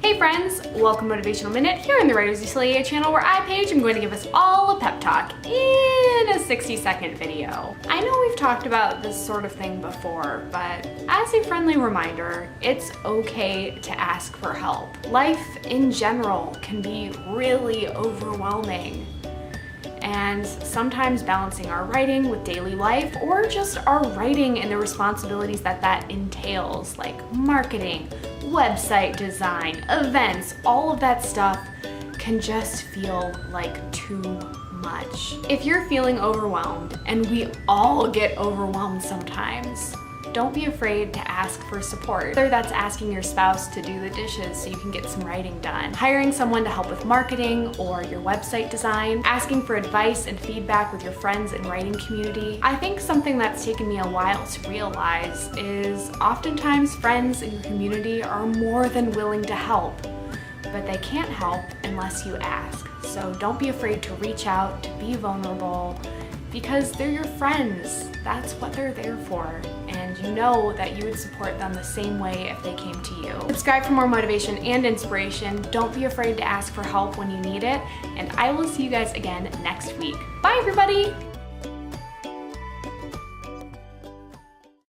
Hey friends, welcome to Motivational Minute here in the Writers Atelier channel where I, Paige, am going to give us all a pep talk in a 60-second video. I know we've talked about this sort of thing before, but as a friendly reminder, it's okay to ask for help. Life in general can be really overwhelming. And sometimes balancing our writing with daily life or just our writing and the responsibilities that entails, like marketing, website design, events, all of that stuff can just feel like too much. If you're feeling overwhelmed, and we all get overwhelmed sometimes, don't be afraid to ask for support. Whether that's asking your spouse to do the dishes so you can get some writing done, hiring someone to help with marketing or your website design, asking for advice and feedback with your friends and writing community. I think something that's taken me a while to realize is oftentimes friends in your community are more than willing to help, but they can't help unless you ask. So don't be afraid to reach out, to be vulnerable, because they're your friends. That's what they're there for. And you know that you would support them the same way if they came to you. Subscribe for more motivation and inspiration. Don't be afraid to ask for help when you need it. And I will see you guys again next week. Bye everybody!